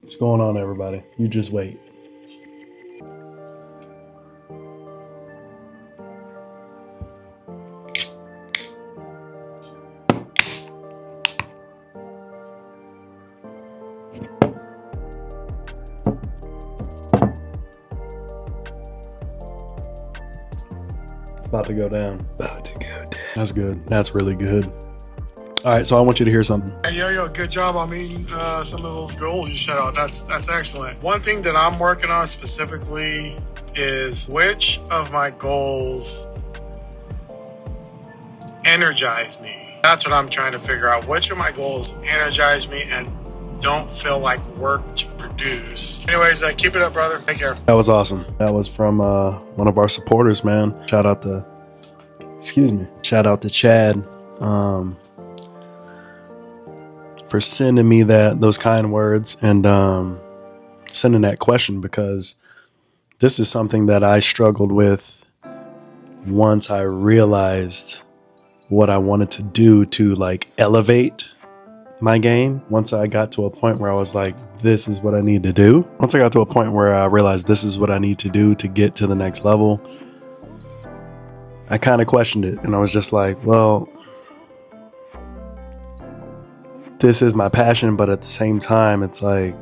What's going on, everybody? You just wait. It's about to go down. About to go down. That's good. That's really good. All right, so I want you to hear something. Hey, yo, good job on meeting some of those goals you set out. That's excellent. One thing that I'm working on specifically is which of my goals energize me. That's what I'm trying to figure out. Which of my goals energize me and don't feel like work to produce. Anyways, keep it up, brother. Take care. That was awesome. That was from one of our supporters, man. Shout out to Chad. For sending me those kind words and sending that question, because this is something that I struggled with once I realized what I wanted to do to like elevate my game. Once I got to a point where I was like, this is what I need to do. Once I got to a point where I realized this is what I need to do to get to the next level, I kind of questioned it, and I was just like, well, this is my passion, but at the same time, it's like,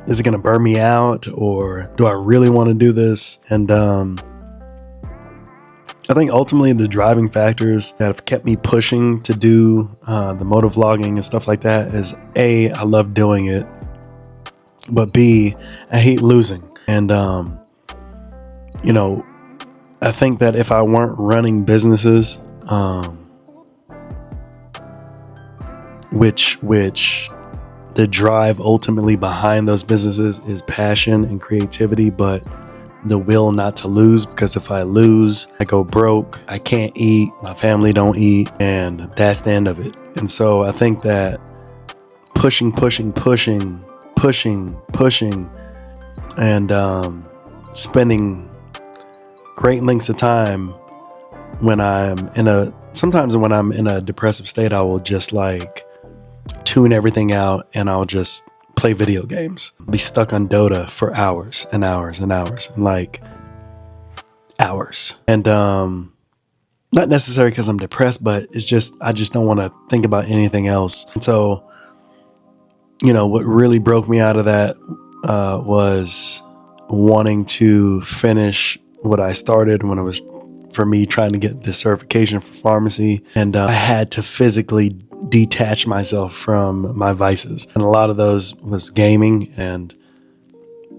is it going to burn me out, or do I really want to do this? And I think ultimately the driving factors that have kept me pushing to do the motovlogging and stuff like that is A, I love doing it, but B, I hate losing. And, I think that if I weren't running businesses, which the drive ultimately behind those businesses is passion and creativity, but the will not to lose, because if I lose, I go broke, I can't eat, my family don't eat, and that's the end of it. And so I think that pushing, and spending great lengths of time when I'm in a depressive state, I will just like tune everything out and I'll just play video games, be stuck on Dota for hours and hours and hours and like hours. And not necessarily because I'm depressed, but it's just I just don't want to think about anything else. And so, what really broke me out of that was wanting to finish what I started when it was for me trying to get the certification for pharmacy. And I had to physically detach myself from my vices. And a lot of those was gaming and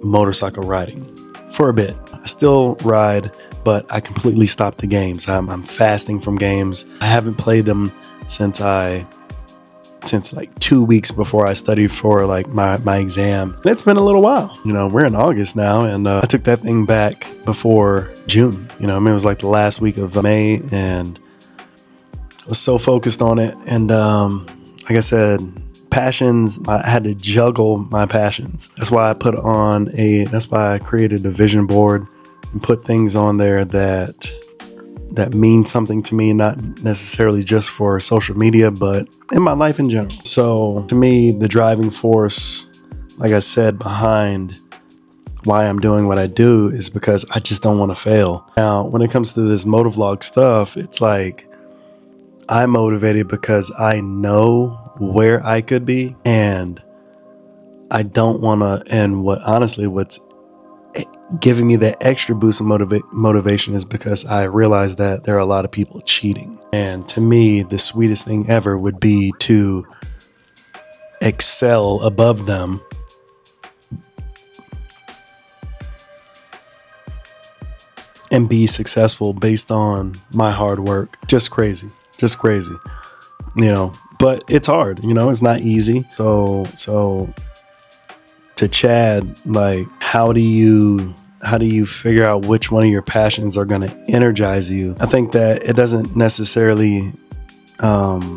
motorcycle riding for a bit. I still ride, but I completely stopped the games. I'm fasting from games. I haven't played them since like 2 weeks before I studied for like my exam. And it's been a little while. We're in August now, and I took that thing back before June. It was like the last week of May, and I was so focused on it. And like I said, passions, I had to juggle my passions. That's why I created a vision board and put things on there that mean something to me, not necessarily just for social media, but in my life in general. So to me, the driving force, like I said, behind why I'm doing what I do is because I just don't want to fail. Now, when it comes to this motovlog stuff, it's like I'm motivated because I know where I could be, and I don't want to, and what's giving me that extra boost of motivation is because I realize that there are a lot of people cheating. And to me, the sweetest thing ever would be to excel above them and be successful based on my hard work. Just crazy. But it's hard, it's not easy. So to Chad, like, how do you figure out which one of your passions are going to energize you? I think that it doesn't necessarily come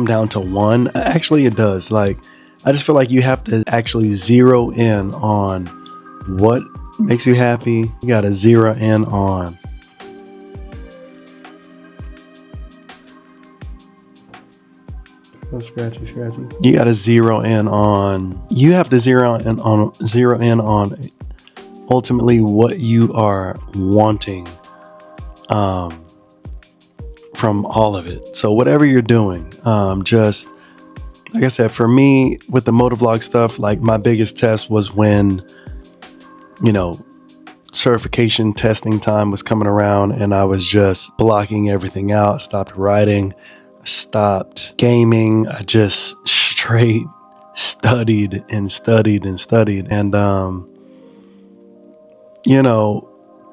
down to one. Actually, it does. Like, I just feel like you have to actually zero in on what makes you happy. You got to zero in on scratchy. You got to zero in on. You have to zero in on ultimately what you are wanting from all of it. So whatever you're doing, just like I said, for me with the motovlog stuff, like my biggest test was when, certification testing time was coming around and I was just blocking everything out, stopped writing, stopped gaming. I just straight studied. And,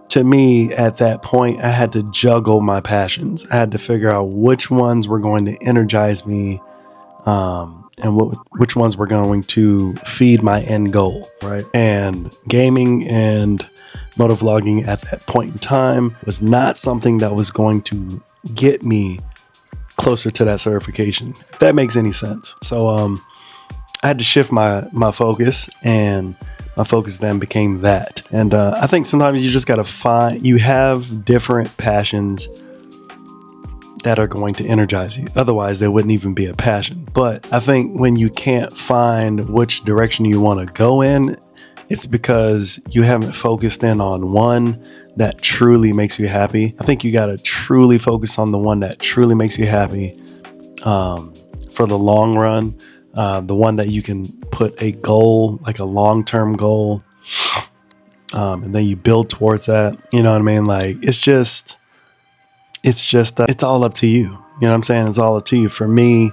to me at that point, I had to juggle my passions. I had to figure out which ones were going to energize me, and which ones were going to feed my end goal, right? And gaming and motovlogging at that point in time was not something that was going to get me closer to that certification, if that makes any sense. So I had to shift my focus, and my focus then became that. And I think sometimes you just got to you have different passions that are going to energize you. Otherwise, there wouldn't even be a passion. But I think when you can't find which direction you want to go in, it's because you haven't focused in on one that truly makes you happy. I think you got to truly focus on the one that truly makes you happy for the long run. The one that you can put a goal, like a long-term goal, and then you build towards that. You know what I mean? Like, it's all up to you. You know what I'm saying? It's all up to you. For me,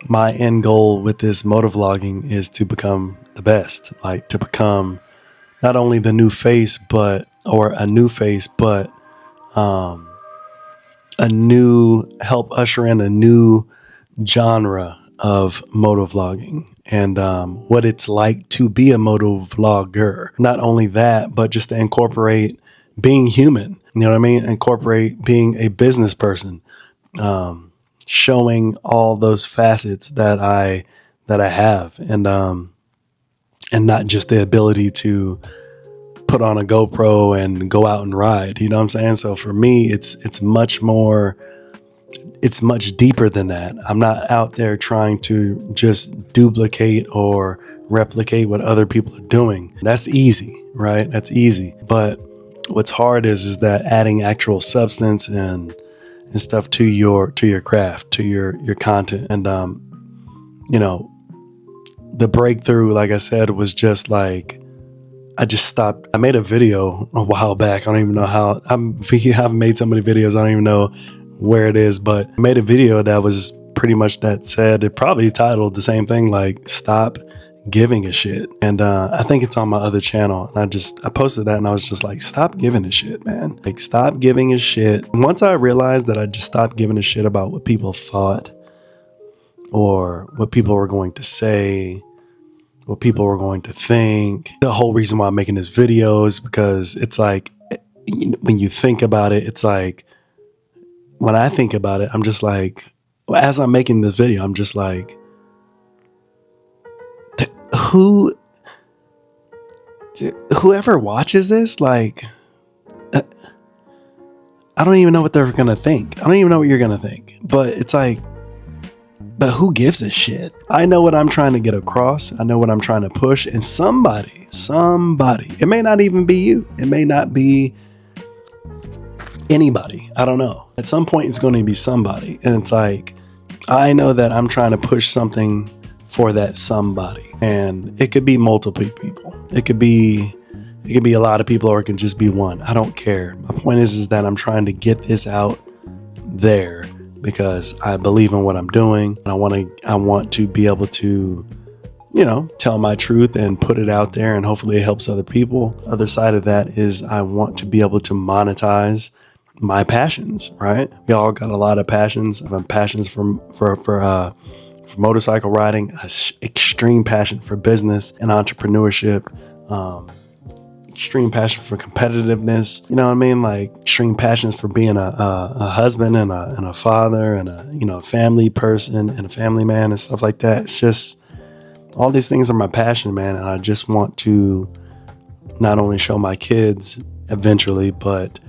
my end goal with this motovlogging is to become the best, like to become not only the new face, but help usher in a new genre of motovlogging and what it's like to be a motovlogger. Not only that, but just to incorporate being human. You know what I mean? Incorporate being a business person, showing all those facets that I have, and not just the ability to put on a GoPro and go out and ride. You know what I'm saying? So for me, it's much deeper than that. I'm not out there trying to just duplicate or replicate what other people are doing. That's easy, right? That's easy. But what's hard is that adding actual substance and stuff to your craft, to your content. And the breakthrough, like I said, was just like I just stopped. I made a video a while back. I don't even know how. I've made so many videos, I don't even know where it is, but I made a video that was pretty much that said, it probably titled the same thing, like stop giving a shit. And I think it's on my other channel, and I posted that, and I was just like, stop giving a shit, man. Like, stop giving a shit. And once I realized that I just stopped giving a shit about what people thought or what people were going to say, what people were going to think, the whole reason why I'm making this video is because it's like, when you think about it, it's like, when I think about it, I'm just like, as I'm making this video, I'm just like, whoever watches this, like, I don't even know what they're going to think. I don't even know what you're going to think, but it's like, but who gives a shit? I know what I'm trying to get across. I know what I'm trying to push, and somebody, it may not even be you. It may not be anybody. I don't know. At some point, it's going to be somebody. And it's like, I know that I'm trying to push something for that somebody. And it could be multiple people. It could be a lot of people, or it can just be one. I don't care. My point is that I'm trying to get this out there because I believe in what I'm doing. And I want to be able to, tell my truth and put it out there, and hopefully it helps other people. Other side of that is I want to be able to monetize my passions, right? We all got a lot of passions. I have passions for motorcycle riding, extreme passion for business and entrepreneurship, extreme passion for competitiveness. You know what I mean? Like extreme passions for being a husband and a father and a family person and a family man and stuff like that. It's just all these things are my passion, man. And I just want to not only show my kids eventually, but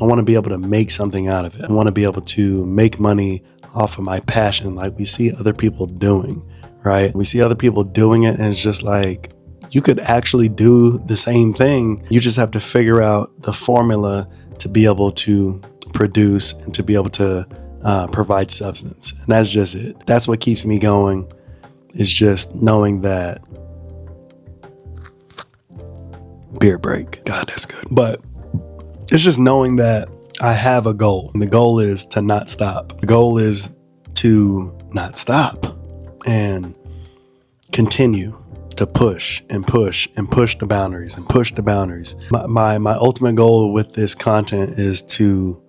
I want to be able to make something out of it. I want to be able to make money off of my passion. Like, we see other people doing, right? We see other people doing it, and it's just like, you could actually do the same thing. You just have to figure out the formula to be able to produce and to be able to provide substance. And that's just it. That's what keeps me going, is just knowing that. Beer break. God, that's good. But it's just knowing that I have a goal. And the goal is to not stop. The goal is to not stop and continue to push and push and push the boundaries and push the boundaries. My ultimate goal with this content is to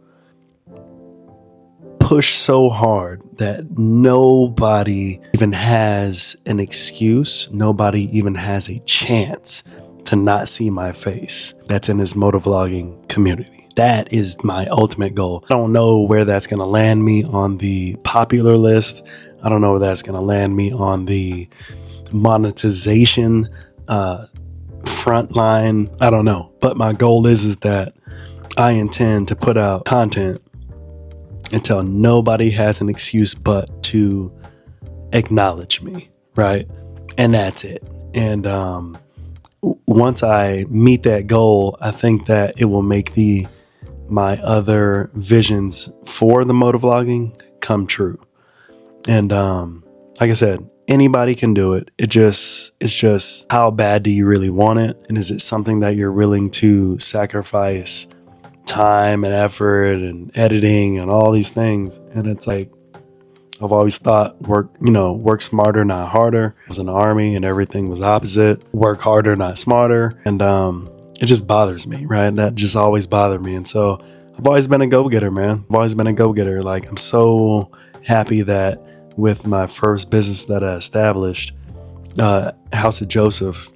push so hard that nobody even has an excuse. Nobody even has a chance to not see my face that's in this motovlogging community. That is my ultimate goal. I don't know where that's going to land me on the popular list. I don't know where that's going to land me on the monetization front line. I don't know. But my goal is that I intend to put out content until nobody has an excuse but to acknowledge me, right? And that's it. And once I meet that goal, I think that it will make my other visions for the motovlogging come true. And like I said, anybody can do it. It's just how bad do you really want it? And is it something that you're willing to sacrifice time and effort and editing and all these things? And it's like, I've always thought work smarter, not harder. I was in the Army and everything was opposite. Work harder, not smarter. And it just bothers me, right? That just always bothered me. And so I've always been a go-getter, man. I've always been a go-getter. Like, I'm so happy that with my first business that I established, House of Joseph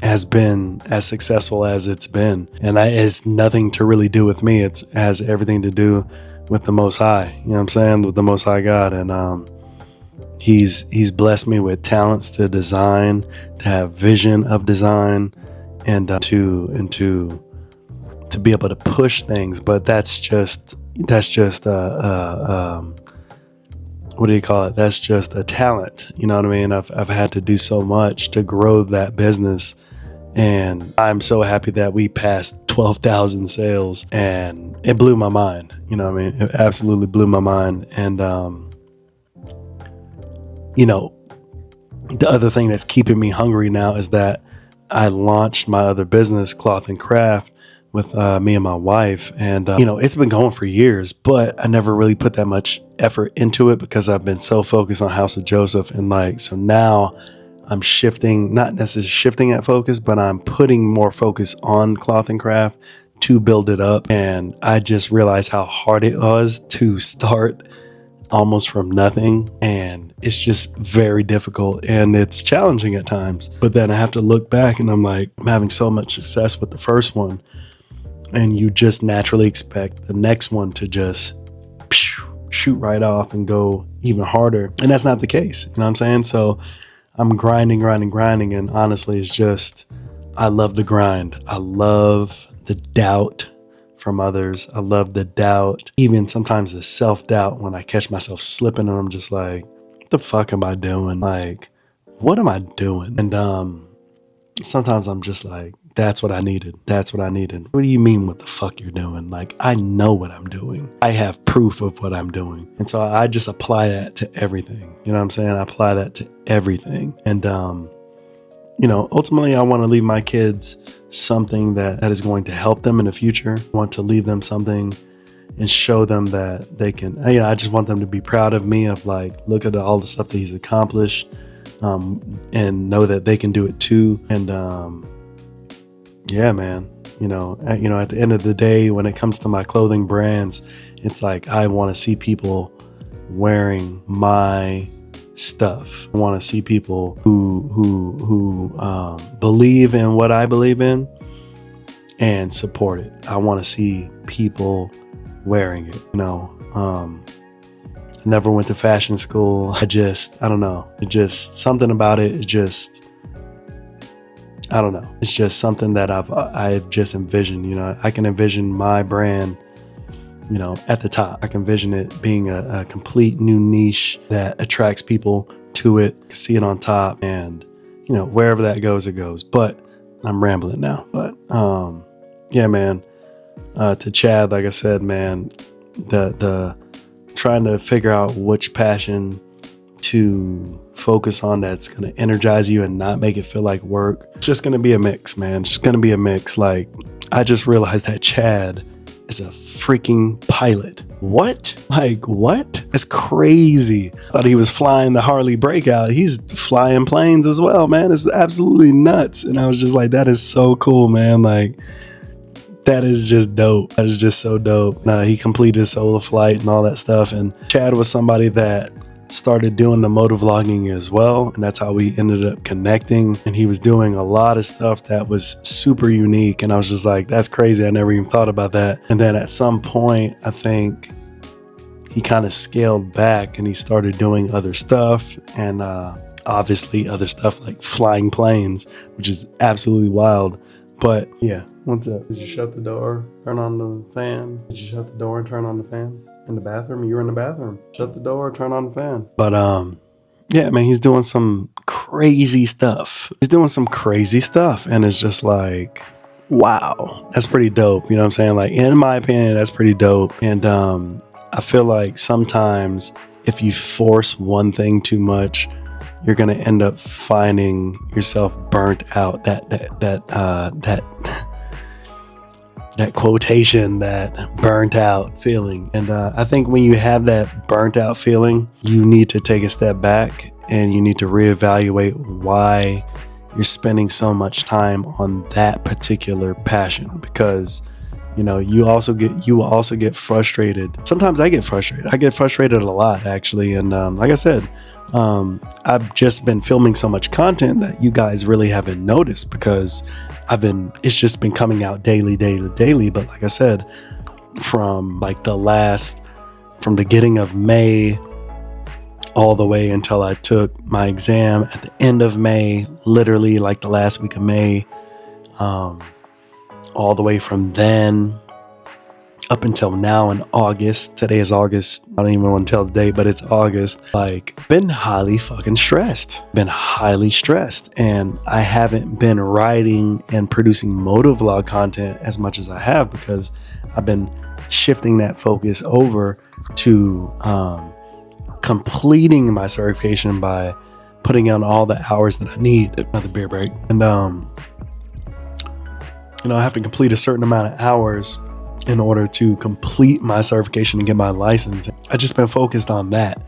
has been as successful as it's been. And that has nothing to really do with me. It has everything to do with the Most High, you know what I'm saying? With the Most High God. And he's blessed me with talents to design, to have vision of design, and to be able to push things. But that's just what do you call it? That's just a talent. You know what I mean? I've had to do so much to grow that business. And I'm so happy that we passed 12,000 sales, and it blew my mind. You know what I mean? It absolutely blew my mind. And, the other thing that's keeping me hungry now is that I launched my other business, Cloth and Craft, with me and my wife. And, it's been going for years, but I never really put that much effort into it because I've been so focused on House of Joseph. And so now I'm shifting, not necessarily shifting that focus, but I'm putting more focus on Cloth and Craft to build it up. And I just realized how hard it was to start almost from nothing. And it's just very difficult and it's challenging at times. But then I have to look back and I'm like, I'm having so much success with the first one. And you just naturally expect the next one to just shoot right off and go even harder. And that's not the case. You know what I'm saying? So I'm grinding. And honestly, it's just, I love the grind. I love the doubt from others. I love the doubt, even sometimes the self-doubt when I catch myself slipping and I'm just like, what the fuck am I doing? Like, what am I doing? And sometimes I'm just like, that's what I needed. What do you mean what the fuck you're doing? Like, I know what I'm doing. I have proof of what I'm doing. And so I just apply that to everything. You know what I'm saying? I apply that to everything. And, ultimately I want to leave my kids something that is going to help them in the future. I want to leave them something and show them that they can, I just want them to be proud of me, of like, look at all the stuff that he's accomplished, and know that they can do it too. And, yeah, man, at the end of the day, when it comes to my clothing brands, it's like, I want to see people wearing my stuff. I want to see people who believe in what I believe in and support it. I want to see people wearing it. I never went to fashion school. I don't know. It just, something about it. I don't know. It's just something that I've just envisioned. I can envision my brand at the top. I can envision it being a complete new niche that attracts people to it, see it on top, and wherever that goes, it goes. But I'm rambling now. But yeah, man. To Chad, like I said, man, the trying to figure out which passion to focus on that's going to energize you and not make it feel like work. It's just going to be a mix, man. It's going to be a mix. Like, I just realized that Chad is a freaking pilot. What? Like, what? It's crazy. Thought he was flying the Harley Breakout. He's flying planes as well, man. It's absolutely nuts. And I was just like, that is so cool, man. Like, that is just dope. That is just so dope. He completed his solo flight and all that stuff. And Chad was somebody that started doing the motovlogging as well, and that's how we ended up connecting. And he was doing a lot of stuff that was super unique, and I was just like, that's crazy. I never even thought about that. And then at some point, I think he kind of scaled back and he started doing other stuff, and obviously other stuff like flying planes, which is absolutely wild. But yeah, what's up? Did you shut the door, turn on the fan? Did you shut the door and turn on the fan? In the bathroom? You were in the bathroom. Shut the door, turn on the fan. But yeah, man, he's doing some crazy stuff. And it's just like, wow, that's pretty dope. You know what I'm saying? Like, in my opinion, that's pretty dope. And I feel like sometimes if you force one thing too much, you're gonna end up finding yourself burnt out. That quotation, that burnt out feeling. And I think when you have that burnt out feeling, you need to take a step back and you need to reevaluate why you're spending so much time on that particular passion. Because you will also get frustrated. Sometimes I get frustrated a lot, actually. And like I said, I've just been filming so much content that you guys really haven't noticed, because it's just been coming out daily. But like I said, from the beginning of May all the way until I took my exam at the end of May, literally like the last week of May, all the way from then up until now in August. Today is August. I don't even want to tell the date, but it's August. Like, been highly fucking stressed. And I haven't been writing and producing motovlog content as much as I have, because I've been shifting that focus over to completing my certification by putting on all the hours that I need. Another beer break. And I have to complete a certain amount of hours in order to complete my certification and get my license. I just been focused on that.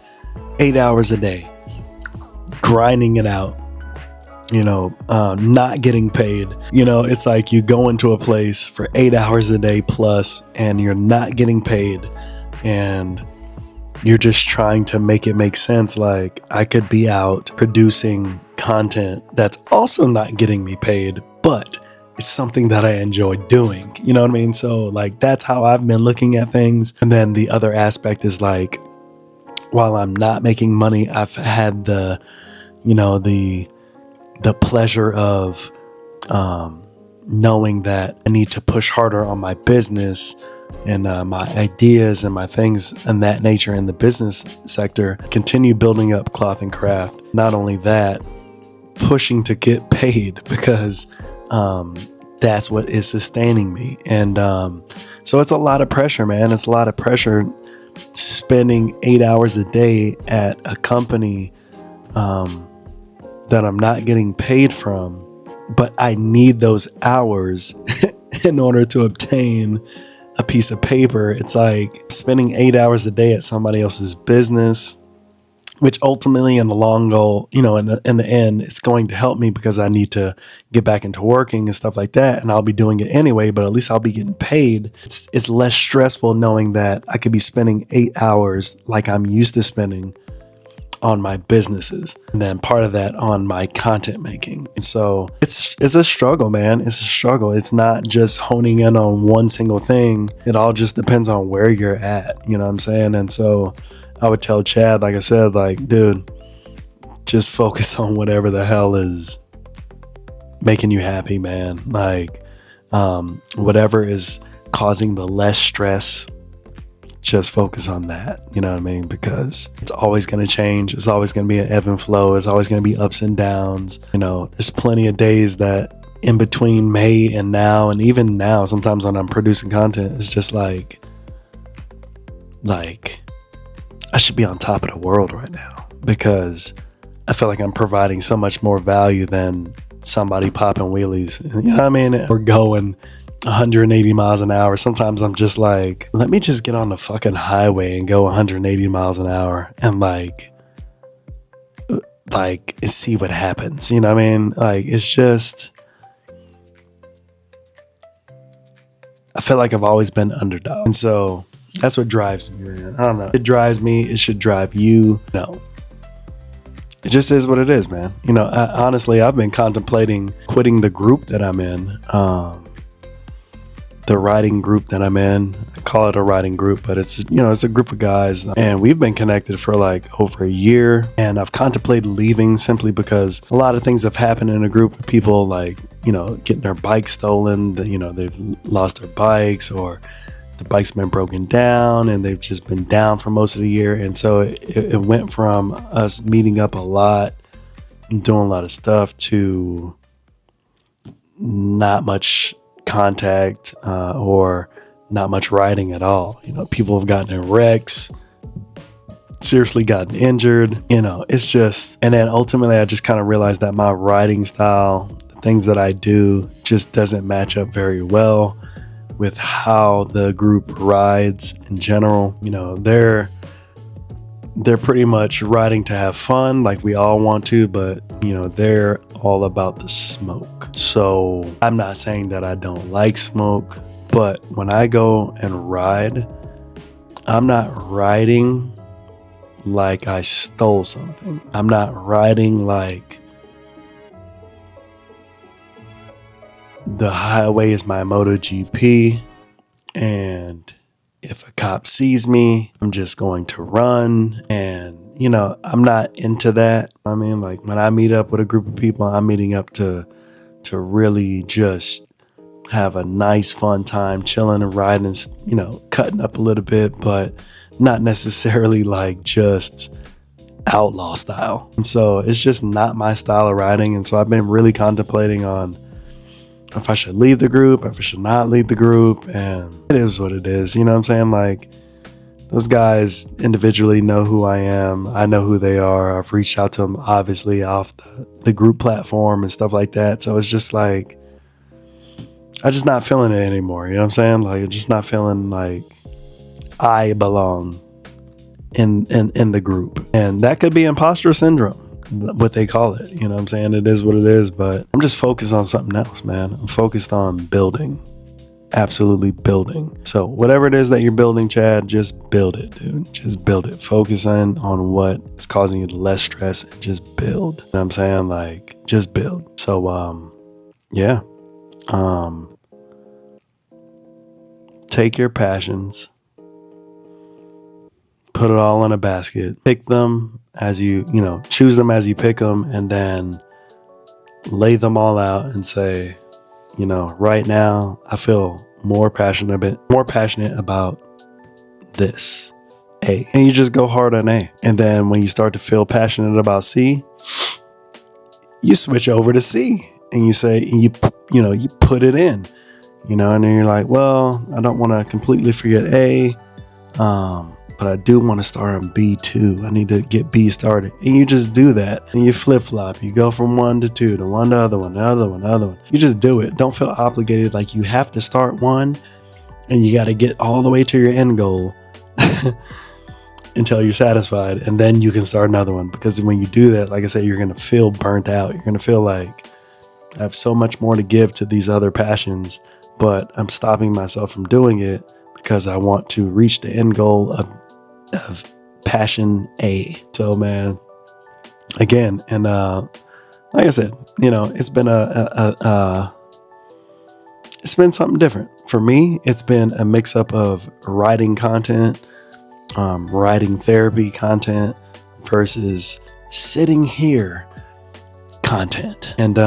8 hours a day, grinding it out, not getting paid. It's like you go into a place for 8 hours a day plus, and you're not getting paid, and you're just trying to make it make sense. Like, I could be out producing content that's also not getting me paid, but it's something that I enjoy doing. You know what I mean? So like, that's how I've been looking at things. And then the other aspect is like, while I'm not making money, I've had the pleasure of knowing that I need to push harder on my business and my ideas and my things and that nature in the business sector, continue building up cloth and craft. Not only that, pushing to get paid, because that's what is sustaining me. And so it's a lot of pressure, man. It's a lot of pressure spending 8 hours a day at a company that I'm not getting paid from, but I need those hours in order to obtain a piece of paper. It's like spending 8 hours a day at somebody else's business, which ultimately in the long goal, in the end, it's going to help me, because I need to get back into working and stuff like that. And I'll be doing it anyway, but at least I'll be getting paid. It's less stressful knowing that I could be spending 8 hours like I'm used to spending on my businesses, and then part of that on my content making. And so it's a struggle, man. It's a struggle. It's not just honing in on one single thing. It all just depends on where you're at. You know what I'm saying? And so I would tell Chad, like I said, like, dude, just focus on whatever the hell is making you happy, man. Like, whatever is causing the less stress just focus on that. You know what I mean? Because it's always going to change. It's always going to be an ebb and flow. It's always going to be ups and downs. You know, there's plenty of days that in between May and now, and even now, sometimes when I'm producing content, it's just like I should be on top of the world right now, because I feel like I'm providing so much more value than somebody popping wheelies. You know what I mean? We're going 180 miles an hour. Sometimes I'm just like, let me just get on the fucking highway and go 180 miles an hour and like and see what happens. You know what I mean? Like, it's just, I feel like I've always been underdog. And so that's what drives me, man. I don't know. It drives me. It should drive you. No. It just is what it is, man. You know, honestly, I've been contemplating quitting the group that I'm in. The riding group that I'm in. I call it a riding group, but it's, you know, it's a group of guys, and we've been connected for like over a year, and I've contemplated leaving simply because a lot of things have happened in a group of people, like, you know, getting their bikes stolen, you know, they've lost their bikes, or the bike's been broken down and they've just been down for most of the year. And so it went from us meeting up a lot and doing a lot of stuff to not much contact or not much riding at all. You know, people have gotten in wrecks, seriously gotten injured. You know, it's just, and then ultimately I just kind of realized that my riding style, the things that I do, just doesn't match up very well with how the group rides in general. You know, they're pretty much riding to have fun, like we all want to, but you know, they're all about the smoke. So I'm not saying that I don't like smoke, but when I go and ride, I'm not riding like I stole something. I'm not riding like the highway is my MotoGP, and if a cop sees me, I'm just going to run. And, you know, I'm not into that. I mean, like, when I meet up with a group of people, I'm meeting up to really just have a nice, fun time, chilling and riding and, you know, cutting up a little bit, but not necessarily like just outlaw style. And so it's just not my style of riding. And so I've been really contemplating on if I should leave the group, if I should not leave the group, and it is what it is. You know what I'm saying? Like, those guys individually know who I am. I know who they are. I've reached out to them, obviously, off the group platform and stuff like that. So it's just like, I'm just not feeling it anymore. You know what I'm saying? Like, I'm just not feeling like I belong in the group. And that could be imposter syndrome, what they call it. You know what I'm saying? It is what it is, but I'm just focused on something else, man. I'm focused on building, absolutely building. So whatever it is that you're building, Chad, just build it, dude. Just build it. Focus on what is causing you less stress and just build. You know what I'm saying? Like, just build. So, yeah. Take your passions, put it all in a basket, pick them as you know, choose them as you pick them, and then lay them all out and say, you know, right now I feel more passionate about this A, and you just go hard on A. And then when you start to feel passionate about C, you switch over to C, and you say, you put it in, you know, and then you're like, well, I don't want to completely forget A, but I do want to start on B too. I need to get B started. And you just do that. And you flip-flop. You go from 1 to 2 to 1 to other one, the other one. You just do it. Don't feel obligated like you have to start one and you got to get all the way to your end goal until you're satisfied. And then you can start another one. Because when you do that, like I said, you're going to feel burnt out. You're going to feel like I have so much more to give to these other passions, but I'm stopping myself from doing it because I want to reach the end goal of passion A. So, man, again, and like I said, you know, it's been it's been something different for me. It's been a mix up of writing content, writing therapy content versus sitting here content. And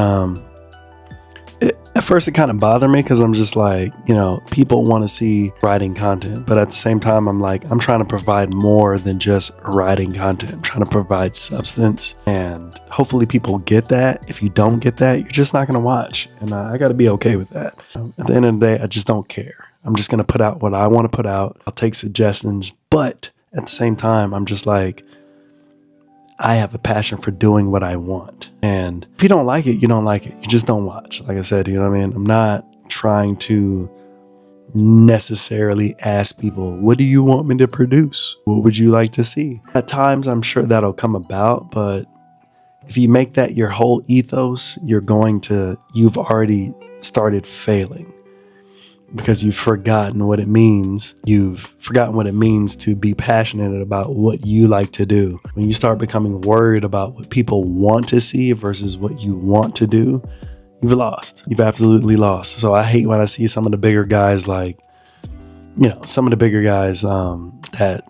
at first it kind of bothered me because I'm just like, you know, people want to see riding content, but at the same time, I'm like, I'm trying to provide more than just riding content. I'm trying to provide substance, and hopefully people get that. If you don't get that, you're just not going to watch, and I got to be okay with that. At the end of the day, I just don't care. I'm just going to put out what I want to put out. I'll take suggestions, but at the same time, I'm just like, I have a passion for doing what I want. And if you don't like it, you don't like it. You just don't watch. Like I said, you know what I mean? I'm not trying to necessarily ask people, what do you want me to produce? What would you like to see? At times, I'm sure that'll come about, but if you make that your whole ethos, you've already started failing. Because you've forgotten what it means. You've forgotten what it means to be passionate about what you like to do. When you start becoming worried about what people want to see versus what you want to do, you've lost. You've absolutely lost. So I hate when I see some of the bigger guys that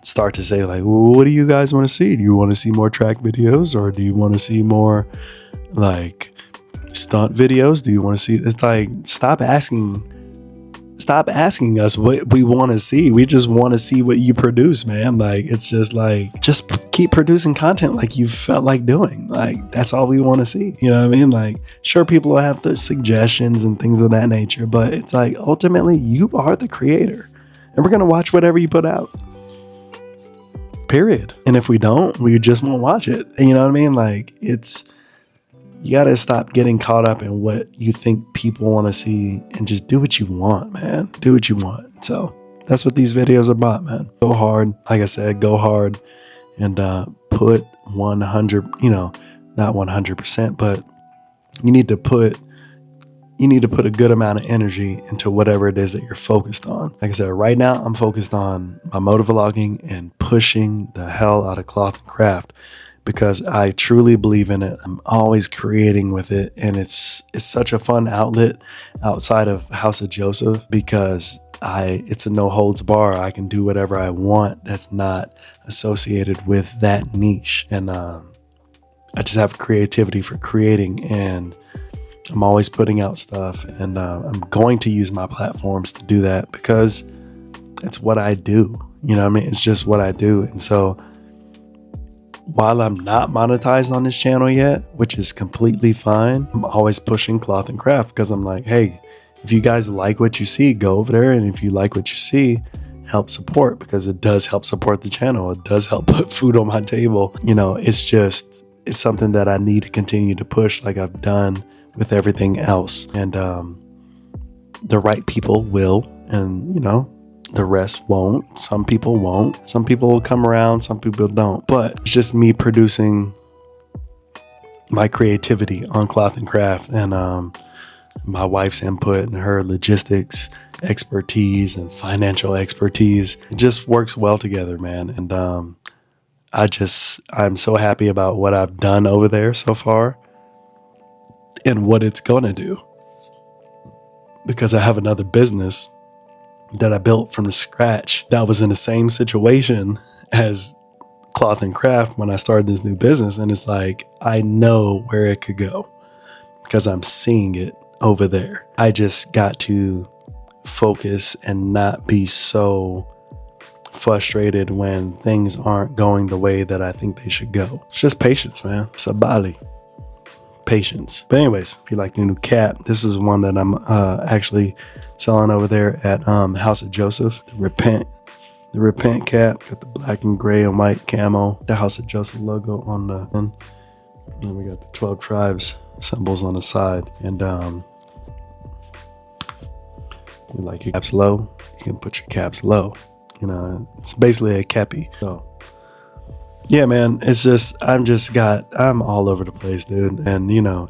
start to say like, well, what do you guys want to see? Do you want to see more track videos, or do you want to see more like stunt videos? Do you want to see? It's like, stop asking us what we want to see. We just want to see what you produce, man. Like, it's just like, just keep producing content like you felt like doing. Like, that's all we want to see. You know what I mean? Like, sure, people will have the suggestions and things of that nature, but it's like, ultimately, you are the creator, and we're going to watch whatever you put out. Period. And if we don't, we just won't watch it. And you know what I mean? Like, you got to stop getting caught up in what you think people want to see and just do what you want, man. Do what you want. So that's what these videos are about, man. Go hard. Like I said, go hard and put 100, not 100%, but you need to put a good amount of energy into whatever it is that you're focused on. Like I said, right now I'm focused on my motovlogging and pushing the hell out of cloth and craft, because I truly believe in it. I'm always creating with it, and it's such a fun outlet outside of House of Joseph, because it's a no holds bar. I can do whatever I want that's not associated with that niche, and I just have creativity for creating, and I'm always putting out stuff, and I'm going to use my platforms to do that because it's what I do. You know what I mean? It's just what I do. And so while I'm not monetized on this channel yet, which is completely fine, I'm always pushing cloth and craft, because I'm like, hey, if you guys like what you see, go over there. And if you like what you see, help support, because it does help support the channel. It does help put food on my table. It's something that I need to continue to push, like I've done with everything else. And the right people will, and the rest won't. Some people won't. Some people will come around, some people don't. But it's just me producing my creativity on cloth and craft, and my wife's input and her logistics expertise and financial expertise. It just works well together, man. And I'm so happy about what I've done over there so far and what it's gonna do, because I have another business that I built from scratch that was in the same situation as cloth and craft when I started this new business. And it's like, I know where it could go because I'm seeing it over there. I just got to focus and not be so frustrated when things aren't going the way that I think they should go. It's just patience, man. Sabali. Patience. But anyways, if you like the new cap, this is one that I'm actually selling over there at House of Joseph. The Repent cap. Got the black and gray and white camo. The House of Joseph logo on the end. And we got the 12 tribes symbols on the side. And you like your caps low, you can put your caps low. It's basically a kepi. So yeah, man, it's just, I'm all over the place, dude. And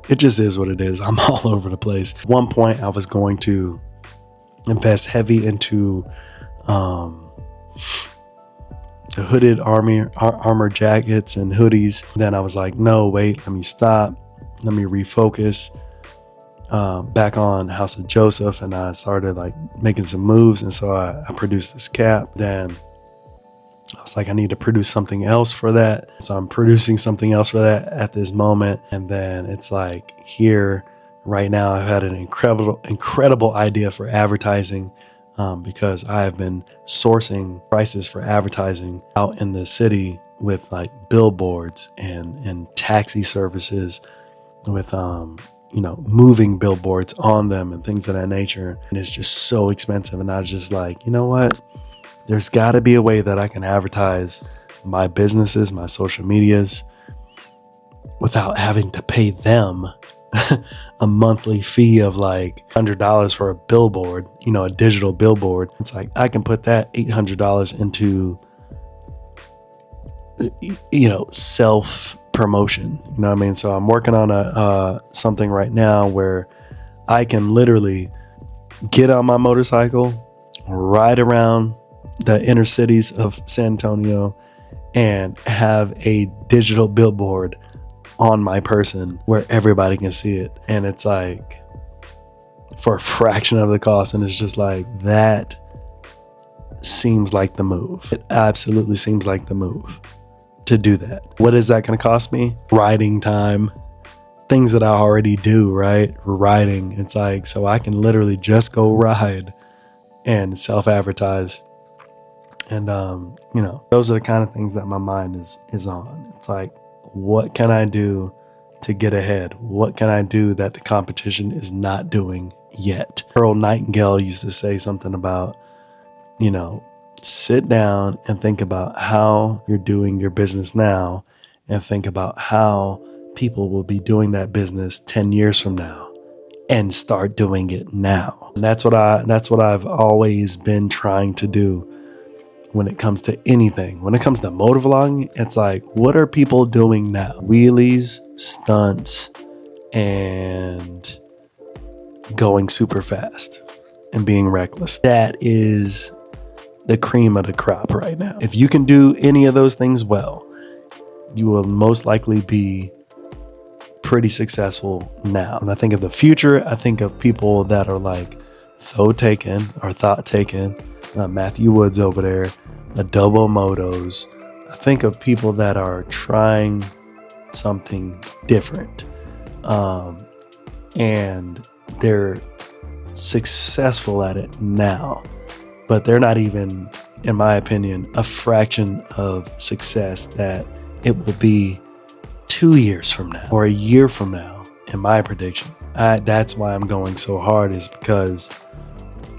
it just is what it is. I'm all over the place. At one point I was going to invest heavy into the hooded armor jackets and hoodies. Then I was like, no, wait, let me stop. Let me refocus back on House of Joseph. And I started like making some moves. And so I produced this cap. Then I was like, I need to produce something else for that. So I'm producing something else for that at this moment. And then it's like, here, Right now, I've had an incredible idea for advertising, because I have been sourcing prices for advertising out in the city with like billboards and taxi services with, moving billboards on them and things of that nature. And it's just so expensive. And I was just like, you know what? There's got to be a way that I can advertise my businesses, my social medias, without having to pay them a monthly fee of like $100 for a billboard, a digital billboard. It's like I can put that $800 into, self promotion. You know what I mean? So I'm working on something right now where I can literally get on my motorcycle, ride around the inner cities of San Antonio, and have a digital billboard on my person where everybody can see it. And it's like for a fraction of the cost. And it's just like, that seems like the move. It absolutely seems like the move to do that. What is that going to cost me? Riding time, things that I already do, right? Riding. It's like, so I can literally just go ride and self-advertise. And, those are the kind of things that my mind is on. It's like, what can I do to get ahead? What can I do that the competition is not doing yet? Earl Nightingale used to say something about, sit down and think about how you're doing your business now, and think about how people will be doing that business 10 years from now, and start doing it now. And that's what I've always been trying to do. When it comes to anything, when it comes to motovlogging, it's like, what are people doing now? Wheelies, stunts, and going super fast and being reckless. That is the cream of the crop right now. If you can do any of those things well, you will most likely be pretty successful now. And I think of the future, I think of people that are like thought taken, Matthew Woods over there, Adobo Motos. I think of people that are trying something different, and they're successful at it now, but they're not even, in my opinion, a fraction of success that it will be 2 years from now or a year from now, in my prediction. That's why I'm going so hard, is because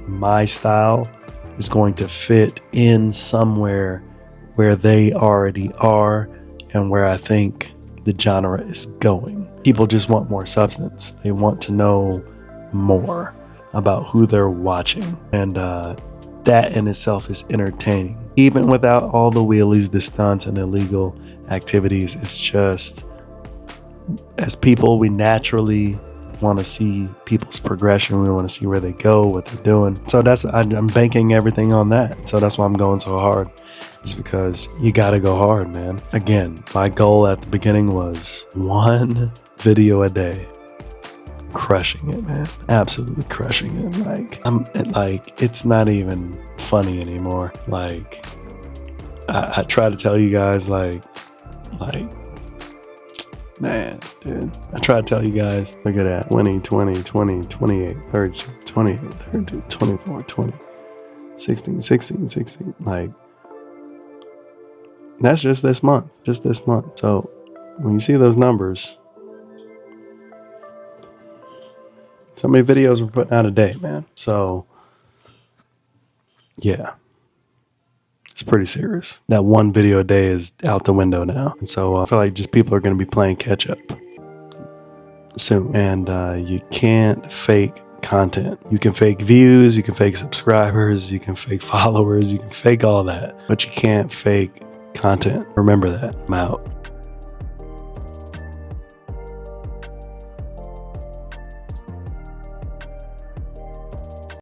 my style is going to fit in somewhere where they already are and where I think the genre is going. People just want more substance. They want to know more about who they're watching. And that in itself is entertaining. Even without all the wheelies, the stunts, and illegal activities, it's just, as people, we naturally want to see people's progression. We want to see where they go, what they're doing. So I'm banking everything on that. So that's why I'm going so hard, is because you got to go hard, man. Again, my goal at the beginning was 1 video a day. Crushing it, man. Absolutely crushing it. It's not even funny anymore. Like, I try to tell you guys, man, dude. I try to tell you guys, look at that. 20, 20, 20, 28, 30, 28, 32, 24, 20, 16, 16, 16. Like, that's just this month. So when you see those numbers, so many videos we're putting out a day, man. So, yeah. It's pretty serious. That 1 video a day is out the window now. And so I feel like just people are going to be playing catch up soon. And you can't fake content. You can fake views, you can fake subscribers, you can fake followers, you can fake all that. But you can't fake content. Remember that. I'm out.